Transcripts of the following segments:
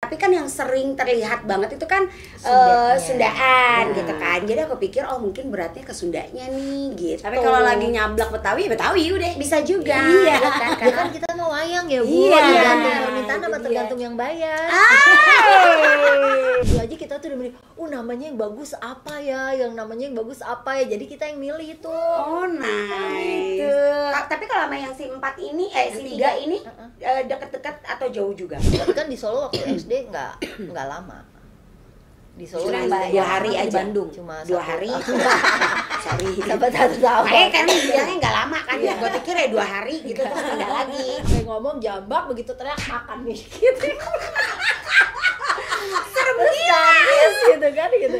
Tapi kan yang sering terlihat banget itu kan Sundaan gitu kan. Jadi aku pikir oh mungkin beratnya ke Sundanya nih gitu. Tapi kalau lagi nyablak Betawi, Betawi udah. bisa juga. Iya. Kan? Ya kan kita mau wayang ya Bu, Iya. tergantung permintaan sama Itu tergantung yang bayar. Itu aja kita tuh udah milih, namanya yang bagus apa ya, yang namanya yang bagus apa ya, jadi kita yang milih itu. Oh nice. Gitu. Tapi kalau sama yang si 4 ini, si 3 ini deket-deket atau jauh juga? Tapi kan di Solo waktu SD nggak lama. Di Solo Cuma 2 hari di aja. Bandung. Cuma 2 hari. Sorry. Sampai 1 tahun. Makanya kan bilangnya nggak lama kan. Gue pikir ya 2 hari gitu terus pindah lagi. Kayak ngomong jambak begitu teriak makan dikit. Serem gitu kan gitu.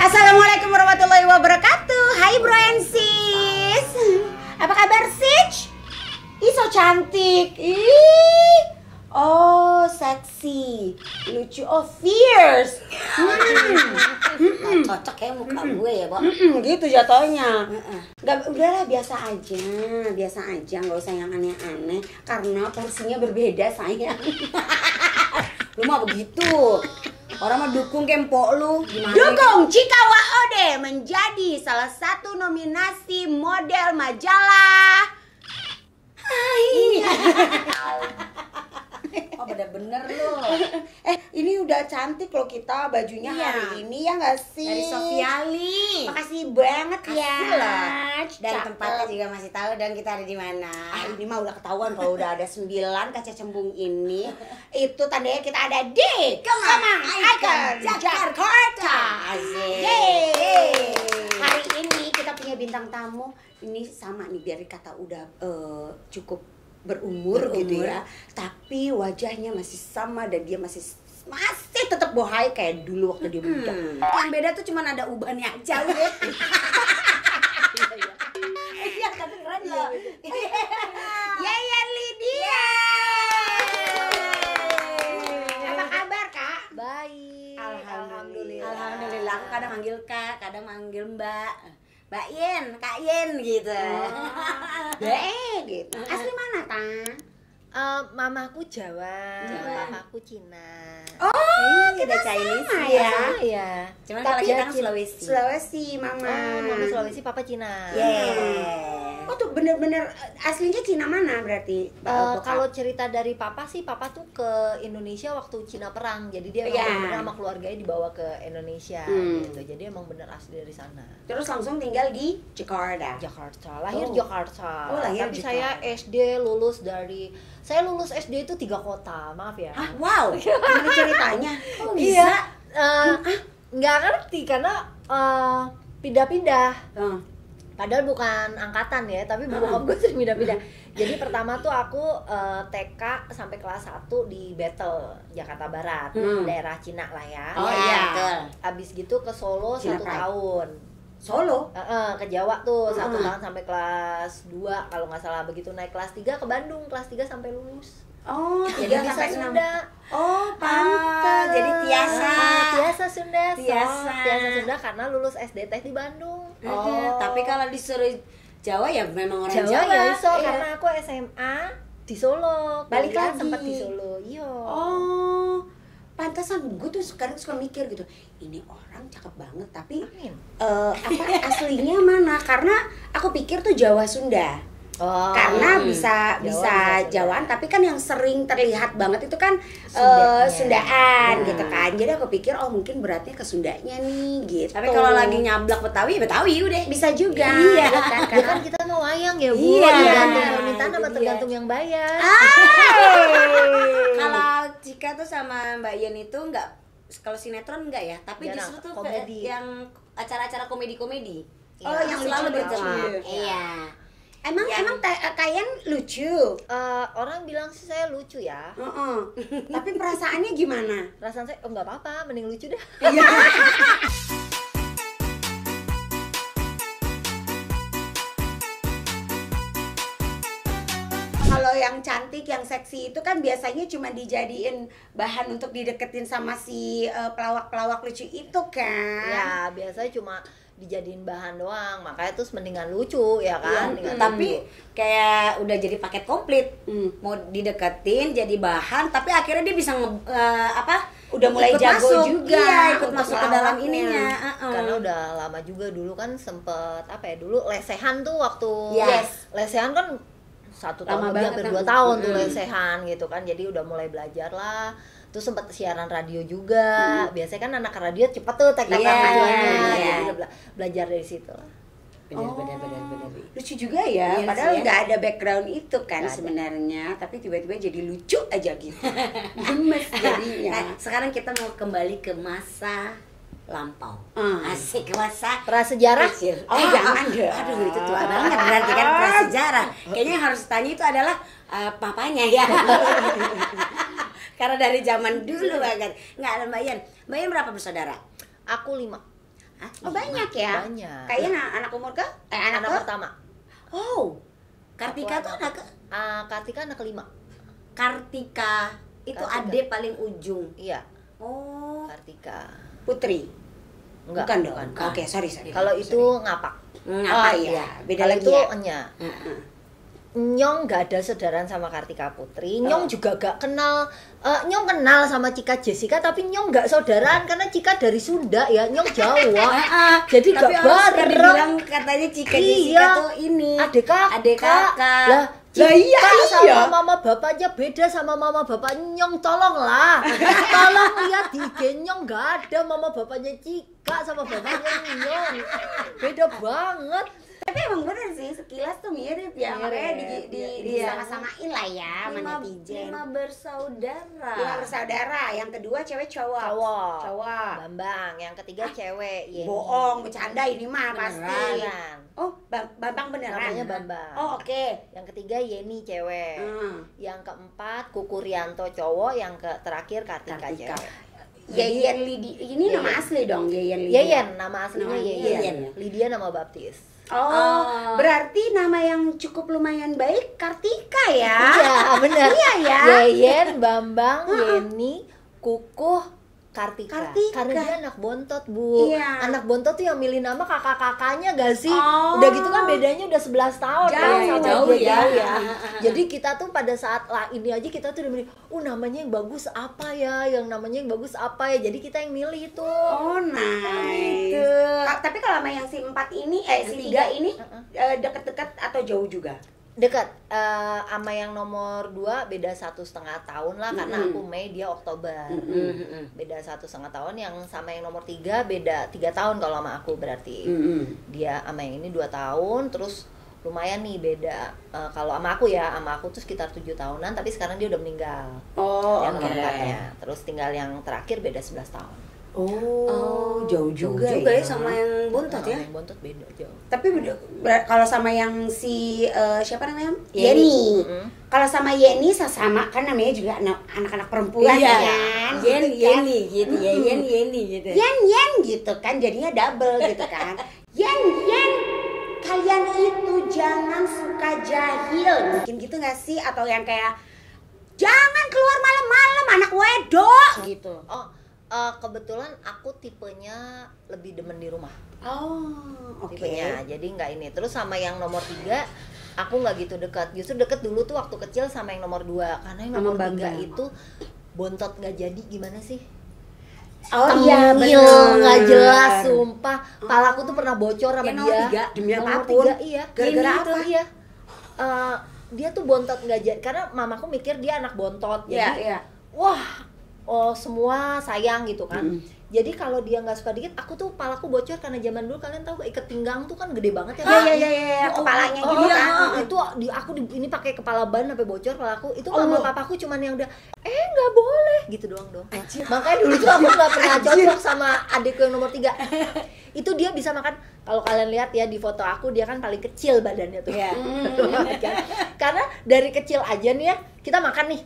Assalamualaikum warahmatullahi wabarakatuh. Hai bro and sis. Apa kabar Sich? Ih so cantik. Ih. Oh seksi, lucu, oh fierce. Cocok kayak muka gue ya, Bo. Gitu jatuhnya. Udahlah biasa aja, nggak usah yang aneh-aneh. Karena porsinya berbeda sayang. Lu mah begitu. Orang mah dukung kempok lu. Gimana? Dukung Chika Waode menjadi salah satu nominasi model majalah. Hai. Oh bener-bener lu. Ini udah cantik loh kita bajunya Iya. hari ini ya nggak sih? Dari Sofiali. Makasih banget ya. Kasih lah. Dan Cakep. tempatnya juga masih tahu dan kita ada di mana. Ini mah udah ketahuan kalau udah ada 9 kaca cembung ini. Itu tandanya kita ada di Kemang Icon Jakarta. Yeay. Hari ini kita punya bintang tamu. Ini sama nih biar kata udah cukup berumur gitu ya. Tapi wajahnya masih sama dan dia masih tetap bohai kayak dulu waktu dia muda. Yang beda tuh cuma ada ubannya aja lu. Iya, tapi keren loh. Yayan Lydia. Apa kabar kak? Baik. Alhamdulillah. Alhamdulillah, aku kadang manggil Kak, kadang manggil Mbak. Mbak Yen, Kak Yen gitu. Gitu. Asli mana ta? Mamaku Jawa, papaku Cina. Oh, kita Chinese sama ya. ya. Iya. Cuman kalau kita kan Cina. Sulawesi. Sulawesi, mama. Mama Sulawesi, papa Cina. Yeah. Oh tuh bener-bener aslinya Cina mana berarti? bokap? Kalau cerita dari papa sih, papa tuh ke Indonesia waktu Cina perang. Jadi dia emang Iya. bener sama keluarganya dibawa ke Indonesia gitu. Jadi emang bener asli dari sana. Terus langsung tinggal di Jakarta. Jakarta, lahir Oh. Jakarta. Oh, lahir Tapi Jakarta. saya SD saya lulus SD itu 3 kota, maaf ya. Hah, wow. Gimana ceritanya? Kok bisa? Iya, nggak ngerti karena pindah-pindah. Padahal bukan angkatan ya, tapi bokap gue sering pindah-pindah. Jadi pertama tuh aku TK sampai kelas 1 di Battle, Jakarta Barat, daerah Cina lah ya. Oh iya. betul. Abis gitu ke Solo Cina 1 Pride. tahun. Solo. Ke Jawa tuh 1 tahun sampai kelas 2 kalau nggak salah. Begitu naik kelas 3 ke Bandung, kelas 3 sampai lulus. Oh, Jadi 3 bisa sampai 6. Sunda. Oh, pantes. jadi Tiasa. Tiasa Sunda. Tiasa. Tiasa Sunda karena lulus SD Teh di Bandung. Oh, tapi kalau disuruh Jawa ya memang orang Jawa. Jawa ya iso Iya. karena aku SMA di Solo. Balik Kuliah lagi. sempat di Solo. Iya. Oh, pantesan gue tuh sekarang suka mikir gitu. Ini orang cakep banget tapi Amin. aslinya mana? Karena aku pikir tuh Jawa Sunda. Karena bisa Jawaan, tapi kan yang sering terlihat banget itu kan Sundaan gitu kan. Jadi aku pikir mungkin beratnya ke Sundanya nih gitu. Tapi kalau lagi nyablak Betawi udah bisa juga. Iya kan karena kan kita mau wayang ya Bu. Iya. Tergantung permintaan sama tergantung yang bayar. Kalau Cika tuh sama Mbak Yen itu enggak, kalau sinetron enggak ya, tapi Jarang, justru tuh komedi. yang acara-acara komedi-komedi. yang selalu lucu. bertemu. Iya. Emang kalian lucu. Orang bilang sih saya lucu ya. Tapi perasaannya gimana? Perasaan saya nggak apa-apa, mending lucu deh. Kalau yang cantik, yang seksi itu kan biasanya cuma dijadiin bahan untuk dideketin sama si pelawak-pelawak lucu itu kan. Ya biasanya cuma dijadiin bahan doang, makanya terus mendingan lucu ya kan. Tapi kayak udah jadi paket komplit. Mau dideketin jadi bahan, tapi akhirnya dia bisa udah mulai ikut jago masuk. juga. Iya, ikut untuk masuk ke dalam pelawaknya. ininya. Karena udah lama juga dulu kan sempet dulu lesehan tuh waktu lesehan kan 1 tahun lebih hampir 2 tahun tuh lesehan gitu kan, jadi udah mulai belajar lah. Terus sempet siaran radio juga. Biasanya kan anak radio cepet tuh teknik jadi udah belajar dari situ lah. Benar. Lucu juga ya, Iya, padahal sih, nggak ada background itu kan sebenarnya, tapi tiba-tiba jadi lucu aja gitu. Gemes jadinya. Nah, sekarang kita mau kembali ke masa lampau. Asik, masa Prasejarah. kecil. Jangan deh. Aduh, itu tua banget berarti kan prasejarah. Kayaknya yang harus tanya itu adalah papanya ya. Karena dari zaman dulu banget. Enggak ada Mbak Yen. Mbak Yen berapa bersaudara? Aku 5. Banyak ya. Banyak. Kayaknya anak umur ke? Anak ke? pertama. Kartika tuh anak ke? Kartika anak kelima. Kartika itu adik paling ujung. Iya. Kartika. Putri. Enggak. Bukan dong. Bukan. Oke, sorry. Kalau itu ngapak. Iya. Beda Kalau lagi itu ya. Enya. Nyong gak ada saudaraan sama Kartika Putri. Nyong juga gak kenal. Nyong kenal sama Cika Jessica, tapi Nyong gak saudaraan karena Cika dari Sunda ya. Nyong Jawa. Jadi Tapi gak orang suka bareng. dibilang katanya Cika Jessica tuh ini Adik kakak. Lah, Cika sama mama bapaknya beda sama mama bapak Nyong. Tolonglah. Tolong lihat di IG Nyong gak ada mama bapaknya Cika sama bapaknya Nyong. Beda banget. Tapi emang bener sih, sekilas tuh mirip ya. Makanya disama-samain lah ya sama netizen. 5 bersaudara. 5 bersaudara, yang kedua cewek cowok. Bambang, yang ketiga cewek. Yeni. Bohong, bercanda ini mah pasti. Beneran. Bambang beneran. Namanya Bambang. Oke. Yang ketiga Yeni cewek. Yang keempat Kuku Rianto cowok, yang terakhir Kartika cewek. Yeyen Lidi, ini nama asli dong, Yeyen Lydia. Yeyen, nama aslinya Yeyen. Lydia nama baptis. Berarti nama yang cukup lumayan baik Kartika ya? Iya, benar. Iya ya. Yeyen, Bambang, Yeni, Kukuh, Kartika. Karena dia anak bontot, Bu. Iya. Anak bontot tuh yang milih nama kakak-kakaknya gak sih? Udah gitu kan bedanya udah 11 tahun Jauh dia, ya. Jadi kita tuh pada saat ini aja kita tuh udah milih, namanya yang bagus apa ya? Yang namanya yang bagus apa ya? Jadi kita yang milih itu. Nice. Gitu. Tapi kalau sama yang si 4 ini, si 3 ini deket-deket atau jauh juga? Dekat sama yang nomor 2 beda 1,5 tahun lah, karena aku Mei dia Oktober. Beda 1,5 tahun. Yang sama yang nomor 3 beda 3 tahun kalau sama aku, berarti dia sama yang ini 2 tahun. Terus lumayan nih beda. Kalau sama aku tuh sekitar 7 tahunan, tapi sekarang dia udah meninggal. Yang keempatnya. Terus tinggal yang terakhir beda 11 tahun. Jauh juga ya sama yang bontot ya. Yang bontot beda jauh. Tapi kalau sama yang si siapa namanya? Yeni. Kalau sama Yeni sama kan namanya juga anak-anak perempuan kan. Yeni gitu ya. Yeni gitu. Yen gitu kan, jadinya double gitu kan. Yen kalian itu jangan suka jahil. Mungkin gitu gak sih? Atau yang kayak jangan keluar malam-malam anak wedok gitu. Kebetulan aku tipenya lebih demen di rumah. Oke. Tipenya, jadi nggak ini. Terus sama yang nomor 3 aku nggak gitu dekat. Justru deket dulu tuh waktu kecil sama yang nomor 2. Karena yang nomor 3 itu bontot nggak jadi, gimana sih? Iya bener. Nggak jelas, sumpah. Palaku tuh pernah bocor sama dia. Demi nomor apapun. 3, iya. Gara-gara Ini apa? Iya. dia tuh bontot nggak jadi, karena mamaku mikir dia anak bontot, jadi wah, semua sayang gitu kan. Jadi kalau dia nggak suka dikit, aku tuh kepalaku bocor karena zaman dulu kalian tahu ikat pinggang tuh kan gede banget ya. Iya, kepalanya gitu kan. Itu ini pakai kepala ban sampai bocor kepalaku. Itu mama papaku cuman yang udah nggak boleh gitu doang dong. Makanya dulu tuh aku nggak pernah cocok sama adikku yang nomor 3. Itu dia bisa makan, kalau kalian lihat ya di foto aku, dia kan paling kecil badannya tuh. Karena dari kecil aja nih ya, kita makan nih.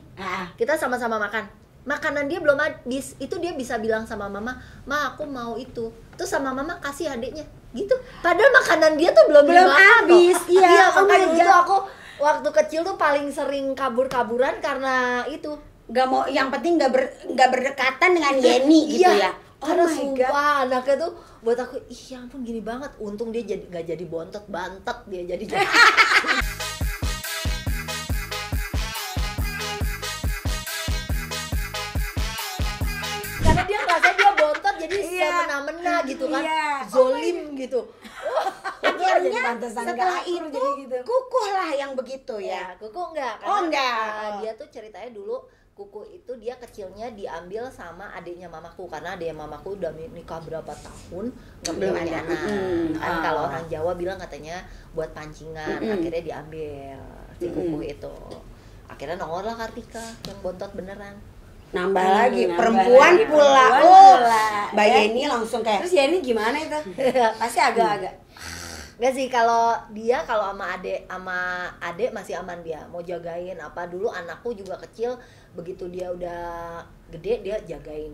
Kita sama-sama makan. Makanan dia belum habis, itu dia bisa bilang sama mama, "Ma, aku mau itu." Terus sama mama kasih adiknya, gitu. Padahal makanan dia tuh belum habis. Iya, makanya gitu aku waktu kecil tuh paling sering kabur-kaburan karena itu. Gak mau, yang penting gak berdekatan dengan Yeni gitu ya. Karena sumpah anaknya tuh buat aku, ya ampun gini banget. Untung dia gak jadi bontot, bantet dia jadi. Karena dia ngerasa dia bontot jadi semena-mena gitu kan, zolim gitu. Akhirnya setelah itu gitu. Kukuh lah yang begitu ya. Kukuh enggak, karena dia tuh ceritanya dulu Kuku itu dia kecilnya diambil sama adiknya mamaku, karena adiknya mamaku udah nikah berapa tahun belum ada anak. Kan kalau orang Jawa bilang katanya buat pancingan, akhirnya diambil si Kuku itu. Akhirnya nongol lah Kartika yang bontot beneran. Nambah lagi perempuan pula. Mbak Yeni langsung kayak. Terus Yeni gimana itu? Pasti agak-agak. Enggak sih, kalau sama adek masih aman, dia mau jagain apa. Dulu anakku juga kecil, begitu dia udah gede dia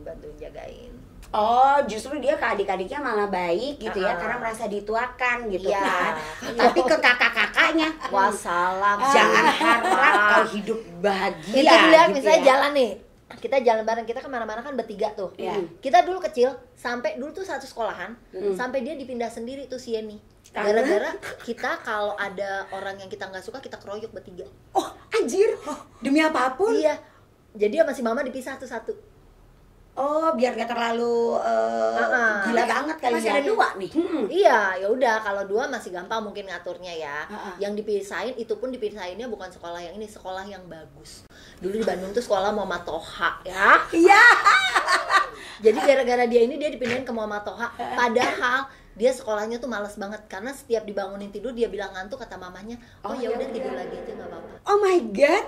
bantuin jagain. Oh, justru dia ke adik-adiknya malah baik gitu ya, karena merasa dituakan gitu kan. Tapi ke kakak-kakaknya, wassalam, jangan harap kau hidup bahagia. Itu lihat gitu misalnya ya. Jalan nih, kita jalan bareng, kita kemana-mana kan bertiga tuh. Kita dulu kecil, sampai dulu tuh satu sekolahan, sampai dia dipindah sendiri tuh si Yeni. Gara-gara kita kalau ada orang yang kita nggak suka, kita keroyok bertiga. Oh, anjir, demi apapun. Iya, jadi sama si mama dipisah satu-satu. Oh, biar gak terlalu gila banget kali. Masih ada 2 nih. Iya, ya udah, kalau 2 masih gampang mungkin ngaturnya ya. Yang dipisahin itu pun dipisahinnya bukan sekolah yang ini, sekolah yang bagus. Dulu di Bandung tuh sekolah Muhammad Toha ya. Iya. Jadi gara-gara dia ini dia dipindahin ke Muhammad Toha. Padahal dia sekolahnya tuh males banget, karena setiap dibangunin tidur dia bilang ngantuk, kata mamanya, "Oh ya udah tidur lagi aja nggak apa-apa." Oh my god.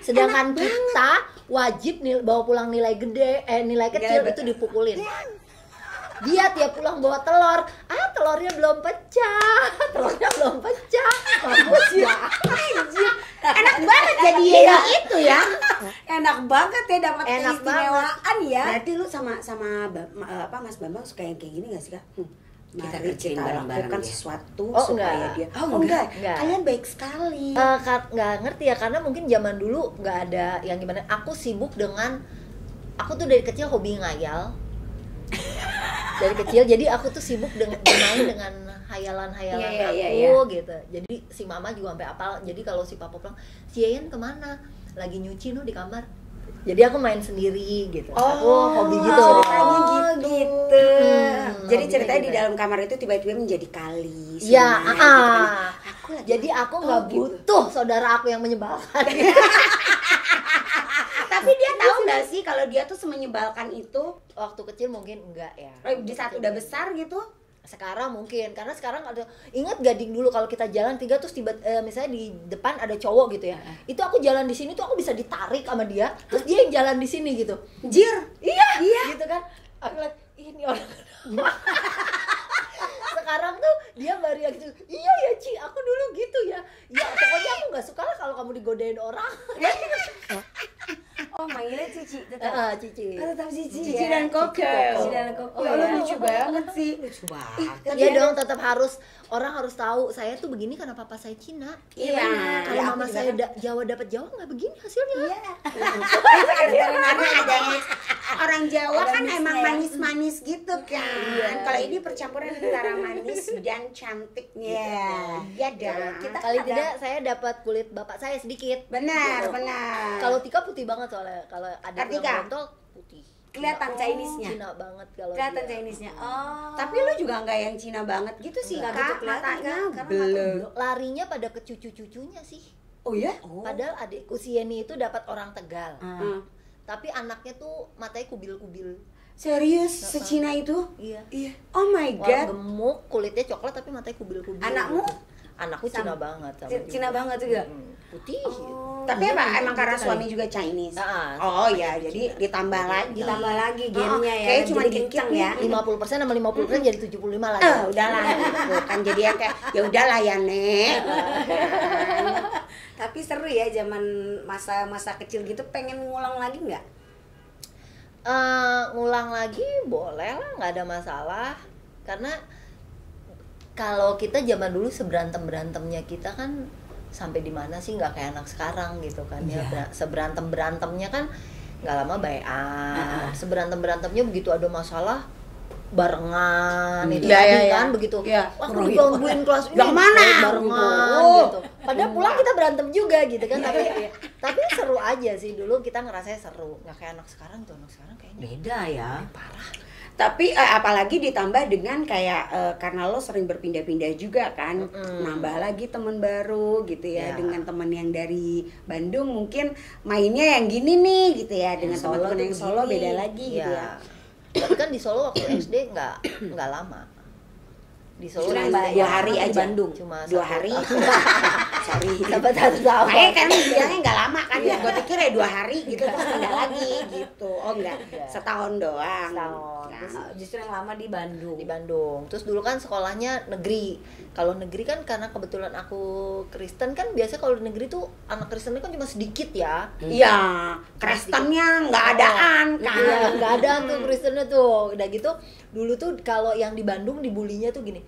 Sedangkan kita wajib bawa pulang nilai gede, nilai kecil itu dipukulin. Dia tiap pulang bawa telur, telurnya belum pecah, mampus ya. Enak banget jadi Yeni itu ya. Enak banget ya, dapat keistimewaan ya. Berarti lu sama Mas Bambang suka yang kayak gini gak sih, Kak? Kita Mari kerjain kita bareng-bareng lakukan ya. sesuatu Oh, supaya enggak. dia. Enggak. Kalian baik sekali. Nggak ngerti ya, karena mungkin zaman dulu nggak ada yang gimana. Aku tuh dari kecil hobi ngayal. Dari kecil, jadi aku tuh sibuk bermain dengan hayalan-hayalan aku gitu. Jadi si mama juga sampai apal. Jadi kalau si papa pulang, "Si Yayan kemana?" "Lagi nyuci di kamar." Jadi aku main sendiri gitu. Aku hobi gitu. Ceritanya gitu. Jadi ceritanya di dalam kamar itu tiba-tiba menjadi kali. Iya, Jadi aku nggak butuh saudara aku yang menyebalkan. Tapi dia tahu nggak sih kalau dia tuh semenyebalkan itu? Waktu kecil mungkin enggak ya. Di saat udah besar gitu. Sekarang mungkin, karena sekarang ada, ingat gading dulu kalau kita jalan 3 terus misalnya di depan ada cowok gitu ya, itu aku jalan di sini tuh aku bisa ditarik sama dia, terus dia yang jalan di sini gitu. Jir. Iya gitu kan, aku lihat ini orang. Sekarang tuh dia baru yang gitu, "Iya ya Ci, aku dulu gitu ya. Ya pokoknya aku nggak suka lah kalau kamu digodain orang." Oh, manggilnya Cici tetap. Cici. Tetap Cici. Cici dan Koko. Cici dan Koko. Oh, lucu banget sih. Lucu banget. Iya dong, tetap orang harus tahu saya tuh begini karena papa saya Cina. Iya. Kalau mama saya Jawa dapat Jawa nggak begini hasilnya. Iya. Orang Jawa kan emang manis-manis gitu kan. Kalau ini percampuran antara manis dan cantik. Iya dong. Kali tidak saya dapat kulit bapak saya sedikit. Benar. Kalau Tika putih banget soalnya. Kalau ada Kartika yang botol putih. Kelihatan Chinese-nya. Cina banget kalau Kelihatan dia. Chinese-nya. Oh. Tapi lu juga nggak yang Cina banget gitu sih, Nggak Kak. gitu kelihatan, Matanya Kak. Karena belum. Larinya pada ke cucu-cucunya sih. Oh ya? Padahal adikku si Yeni itu dapat orang Tegal. Hmm. Tapi anaknya tuh matanya kubil-kubil. Serius, secina itu? Iya. Iya. Oh my Orang god. gemuk, kulitnya coklat tapi matanya kubil-kubil. Anakmu? Anakku Cina banget sama dia. Cina banget juga. Putih. Tapi Iya, emang gitu karena kali. suami juga Chinese. Ah, Oh ya, jadi ditambah lagi. Ditambah lagi Oh, gennya ya. kayak cuma jadi dikit kencang nih. ya. 50% sama 50% jadi 75 lagi. Udahlah gitu. Kan jadi yang kayak ya udahlah ya, Nek. Tapi seru ya zaman masa kecil gitu, pengen ngulang lagi nggak? Ngulang lagi boleh lah, nggak ada masalah. Karena kalau kita zaman dulu seberantem-berantemnya kita kan sampai di mana sih, nggak kayak anak sekarang gitu kan ya. Seberantem-berantemnya kan nggak lama baik-an. Seberantem-berantemnya begitu ada masalah barengan itu Iya, tadi iya, kan iya. begitu. Iya. Aku digangguin kelas ini Yang mana? barengan Oh. gitu. Padahal pulang kita berantem juga gitu kan, tapi seru aja sih dulu kita ngerasanya seru. Nggak kayak anak sekarang tuh, anak sekarang kayaknya Beda ya. parah. Tapi apalagi ditambah dengan kayak karena lo sering berpindah-pindah juga kan, nambah lagi teman baru gitu ya, Ya. dengan teman yang dari Bandung mungkin mainnya yang gini nih gitu ya, dengan Solo teman-teman tuh yang Solo begini. beda lagi gitu ya. Tapi kan di Solo waktu SD nggak lama. Di Solo Cuma SD 2 hari di aja. Bandung. cuma 2 1 hari. tahun. Sorry. Sampai 1 tahun. Makanya kan bilangnya nggak lama kan, ya gue pikir ya 2 hari gitu terus pindah lagi gitu. Oh enggak, setahun doang. Setahun. Nah, Terus Justru yang lama di Bandung. di Bandung. Terus dulu kan sekolahnya negeri. Kalau negeri kan karena kebetulan aku Kristen kan, biasa kalau di negeri tuh anak Kristennya kan cuma sedikit ya. iya, Kristennya nggak adaan kan. Iya, nggak ada tuh Kristennya tuh. Udah gitu dulu tuh kalau yang di Bandung dibulinya tuh gini.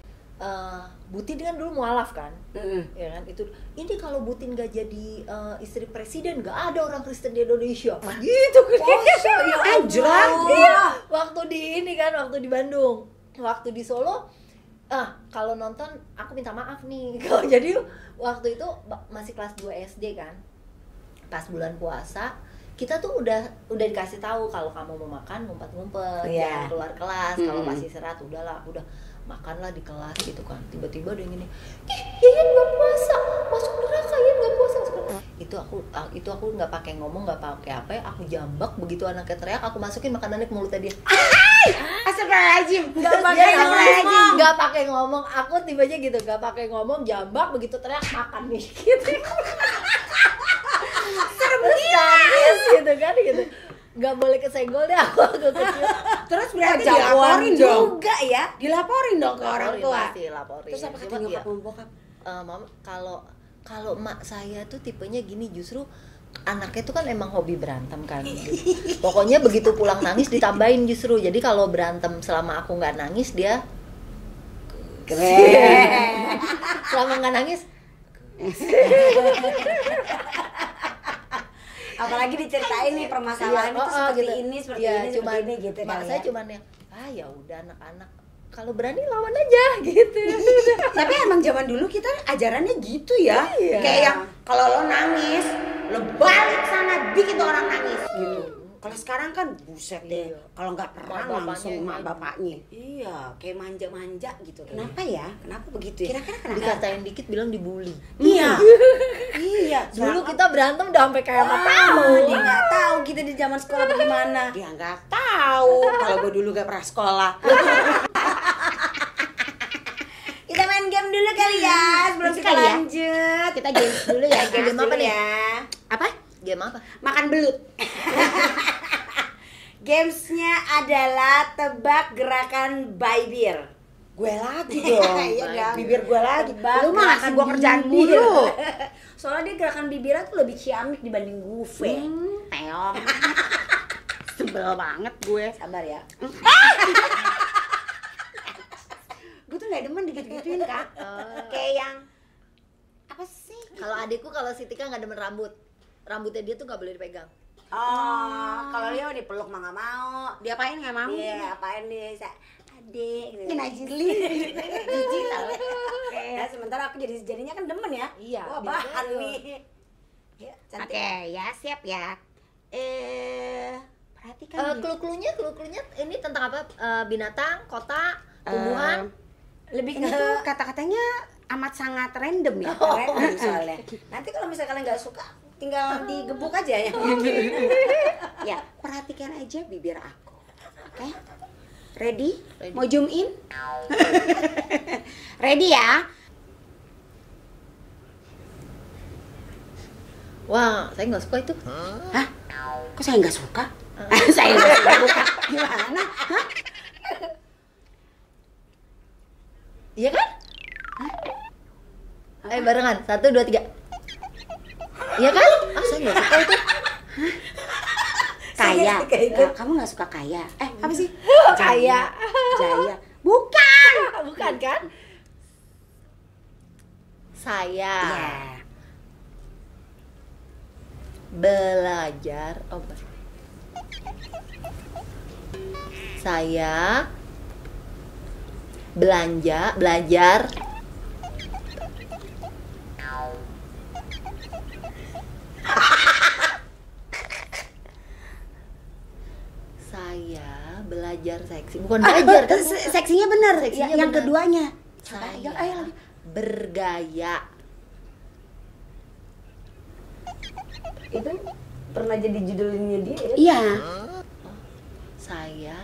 Butin kan dulu mualaf kan, ya kan itu. Ini kalau Butin gak jadi istri presiden, gak ada orang Kristen di Indonesia. Gitu kan? Ya anjrak. Iya, waktu di ini kan, waktu di Bandung, waktu di Solo. Kalau nonton aku minta maaf nih. Kalau jadi waktu itu masih kelas 2 SD kan, pas bulan puasa kita tuh udah dikasih tahu kalau kamu mau makan ngumpet-ngumpet, jangan keluar kelas. Kalau masih istirahat udahlah, udah makanlah di kelas gitu kan. Tiba-tiba ada yang gini, ih Yayan nggak puasa, masuk neraka Yayan nggak puasa. Itu aku nggak pakai ngomong, nggak pakai apa ya, aku jambak begitu anaknya teriak, aku masukin makanannya ke mulutnya dia. Astagfirullahaladzim. Nggak pakai ngomong, aku tibanya gitu, nggak pakai ngomong, jambak begitu teriak makan nih gitu. Serem gitu kan gitu. Nggak boleh kesenggol deh aku kecil. Terus berarti Jagoan dilaporin dong. juga ya. Dilaporin dong ke orang tua. Pasti laporin. Terus apa kata Cuma, nyokap ya, sama bokap? Mama kalau emak saya tuh tipenya gini, justru anaknya tuh kan emang hobi berantem kan gitu. Pokoknya begitu pulang nangis ditambahin justru. Jadi kalau berantem selama aku nggak nangis, dia Keren. selama nggak nangis Apalagi diceritain nih permasalahan itu seperti gitu. ini, seperti Ya, ini, cuman, seperti ini gitu mak kali saya ya. cuman yang ya udah anak-anak kalau berani lawan aja gitu. Tapi emang zaman dulu kita ajarannya gitu ya. Iya. Kayak yang kalau lo nangis, lo balik sana bikin tuh orang nangis gitu. Kalau sekarang kan buset deh. Kalau nggak perang Mak langsung bapaknya mak bapaknya. Iya, kayak manja-manja gitu. Kenapa ya? Kenapa begitu ya? Kira-kira kenapa? Dikatain dikit bilang dibully. Iya. Iya. Dulu kita berantem udah sampai kayak apa tahu. Dia nggak tahu kita di zaman sekolah bagaimana. Dia nggak tahu. Kalau gue dulu gak pernah sekolah. Kita main game dulu kali ya, sebelum kita Kali ya. lanjut. Kita games dulu ya. Game apa nih? Ya. Apa? Game apa? Makan belut. Gamesnya adalah tebak gerakan bibir. Gue lagi dong. Iya dong. Bibir gue lagi. Tebak Lu mah ngasih gerakan gue kerjaan bibir. mulu. Soalnya dia gerakan bibirnya tuh lebih ciamik dibanding gue. Teong. Sebel banget gue. Sabar ya. Gue tuh gak demen digituin Kak. Kayak yang apa sih? Kalau adikku, kalau si Tika nggak demen rambut, rambutnya dia tuh nggak boleh dipegang. Oh, kalau dia dipeluk mah nggak mau. Diapain gak mau? Iya, apain nih? Adik gitu. Ini najili. Jijik tau. Ya, sementara aku jadinya kan demen ya. Iya, Wah, biar bahan betul. nih. Ya, cantik. Oke, ya siap ya. Perhatikan. Clue-cluenya ini tentang apa? Binatang, kota, tumbuhan. Lebih Ini ke tuh kata-katanya amat sangat random ya. random soalnya. Nanti kalau misalnya kalian nggak suka, tinggal digebuk aja ya. Ya, perhatikan aja bibir aku. Oke? Ready? Ready. Mau zoom in? Ready ya? Wah, saya nggak suka itu. Hah? Kok saya nggak suka? Saya nggak suka buka. Gimana? Hah? Iya kan? Ayo barengan, 1, 2, 3. Iya kan? Saya nggak suka itu. Kaya. Kayak itu. Kamu nggak suka kaya? Apa sih? Kaya. Jaya. Bukan. Bukan kan? Saya Ya. belajar. Oh, bukan. Saya belajar saya belajar seksi. Bukan belajar kan? Seksinya benar. Seksinya Yang benar. keduanya. Saya Ayo. bergaya. Itu pernah jadi judulnya dia ya? Iya. Saya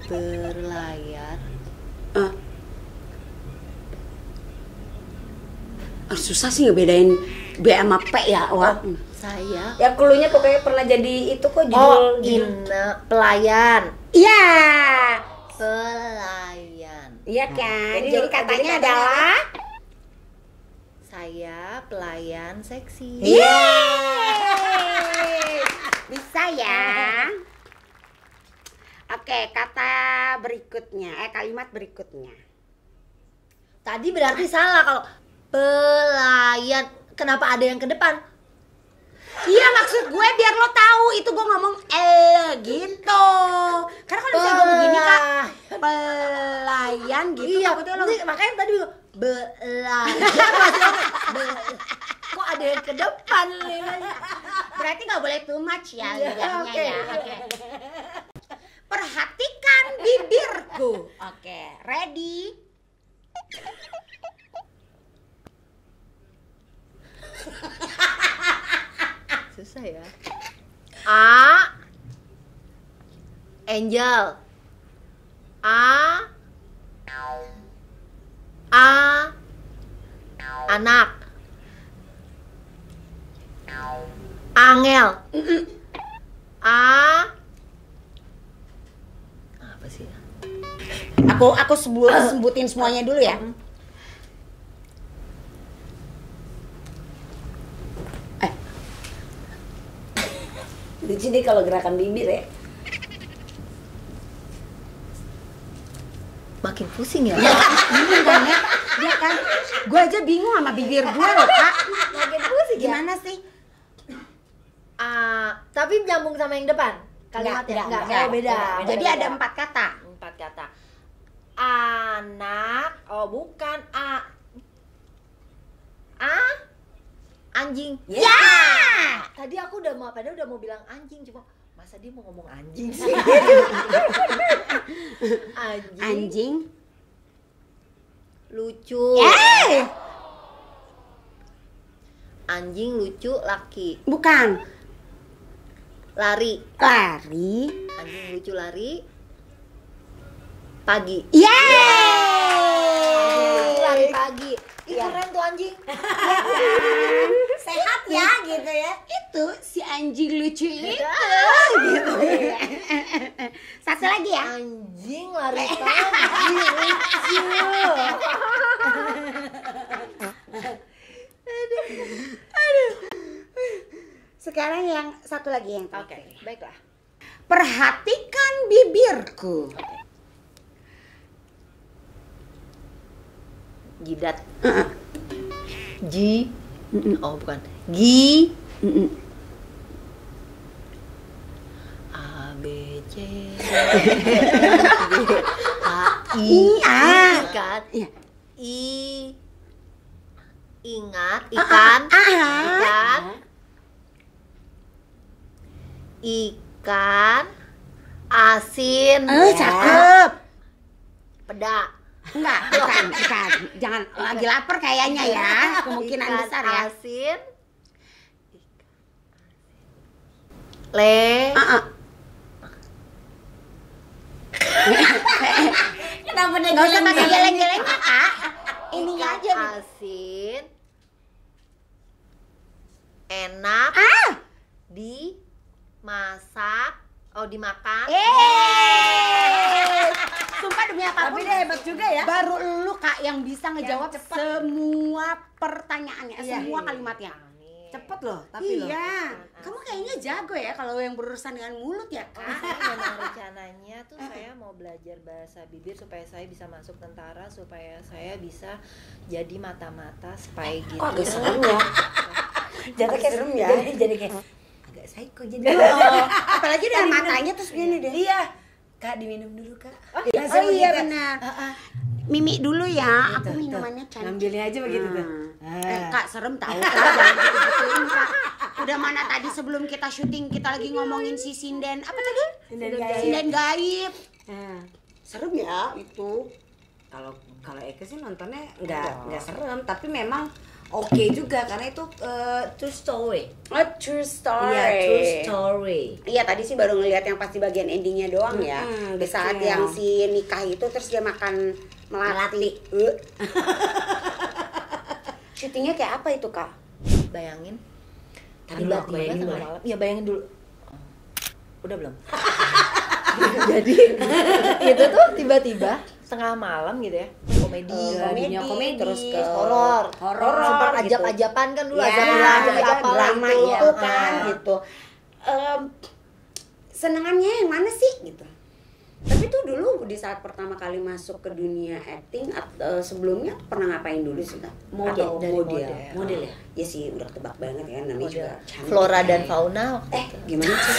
berlayar. Susah sih ngebedain B sama P ya, Wak. Saya Ya cluenya pokoknya pernah jadi itu kok judul. pelayan. Iya. Pelayan. Iya kan? Jadi Jadi katanya katanya adalah Saya pelayan seksi. yeay. Bisa ya. Oke, kata berikutnya, kalimat berikutnya. Tadi berarti salah kalau pelayan. Kenapa ada yang ke depan? Iya, maksud gue biar lo tahu itu gue ngomong gitu. Karena kalau misalnya gue begini Kak, pelayan gitu. Iya, takutnya lo makanya tadi bilang belayan. Kok ada yang ke depan nih? berarti nggak boleh too much ya Iya, lidahnya oke. ya. Oke. Perhatikan bibirku. Oke, ready? Susah ya. A Angel. A anak. Angel. Apa sih? Aku sebutin semuanya dulu ya. Lucu nih kalau gerakan bibir ya. Makin pusing ya. Bingung kan ya? Iya kan? Gue aja bingung sama bibir gue loh, Kak. Makin pusing ya. Gimana sih? Tapi nyambung sama yang depan. Kalimatnya enggak. Oh, beda. Jadi ada 4 kata. 4 kata. Anak. Oh, bukan anjing. Ya. Tadi aku udah mau bilang anjing, cuma masa dia mau ngomong anjing sih? Anjing. Lucu. Anjing lucu laki. Bukan. Lari. Lari. Anjing lucu lari. Pagi. Yeay. Lari pagi. Ih, keren tuh anjing. Sehat ya gitu ya. Itu si anjing lucu itu. Gitu. Satu lagi ya. Anjing lari pagi lucu. Sekarang yang satu lagi yang Oke, baiklah. Perhatikan bibirku. Jidat. Oh, bukan. Gi. A B C D H I kan. Iya. I ingat ikan. Ikan. Ikan, asin, Cakep. peda. Enggak, bukan. Jangan lagi lapar kayaknya ya. Kemungkinan Ikan besar ya. asin, le. Kenapa dia Enggak usah pakai geleng-geleng, Kak. Ini Ikan aja. asin, enak dimasak, dimakan. Sumpah demi apapun. Tapi dia hebat juga ya. Baru lu Kak yang bisa ngejawab semua pertanyaannya, semua kalimatnya. Cepet loh, tapi loh. Iya. Kamu kayaknya jago ya kalau yang berurusan dengan mulut ya, Kak. Memang rencananya tuh saya mau belajar bahasa bibir supaya saya bisa masuk tentara, supaya saya bisa jadi mata-mata spy gitu. Kok agak serem ya? Jadi kayak serem ya. Jadi kayak agak psycho jadi. Apalagi dengan matanya terus gini deh. Iya. Kak diminum dulu, Kak. Oh iya benar. Mimi dulu ya, aku Tuh, minumannya cantik. Ngambilnya aja begitu tuh. Kak serem tahu Kak, jangan gitu-gituin Kak. Udah mana tadi sebelum kita syuting kita lagi ngomongin si sinden apa tadi? Sinden gaib. Serem ya itu. Kalau Eka sih nontonnya nggak serem, tapi memang oke juga karena itu true story. True story. Iya, true story. Iya tadi sih baru ngelihat yang pasti bagian endingnya doang ya. Di saat betul. yang si nikah itu terus dia makan melati. Syutingnya kayak apa itu Kak? Bayangin. Tadi dulu aku bayangin tengah dulu. malam. Iya, bayangin dulu. Udah belum? Jadi itu tuh tiba-tiba tengah malam gitu ya, komedi, dunia komedi, terus ke horor, sempat gitu. ajak-ajakan kan dulu, Ya, ajak apa drama gitu. itu kan gitu. Senengannya yang mana sih gitu? Tapi tuh dulu di saat pertama kali masuk ke dunia acting sebelumnya pernah ngapain dulu sih Kak? Model, Atau dari model. model ya? Ya sih udah tebak banget kan namanya Model. juga cantik. Flora dan fauna waktu itu. Gimana sih?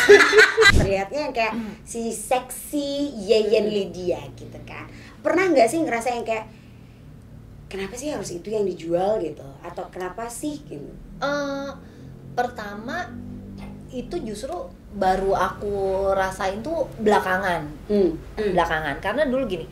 Terlihatnya yang kayak si seksi Yeyen Lydia gitu kan. Pernah nggak sih ngerasa yang kayak kenapa sih harus itu yang dijual gitu? Atau kenapa sih gitu? Pertama itu justru baru aku rasain tuh belakangan. Belakangan karena dulu gini,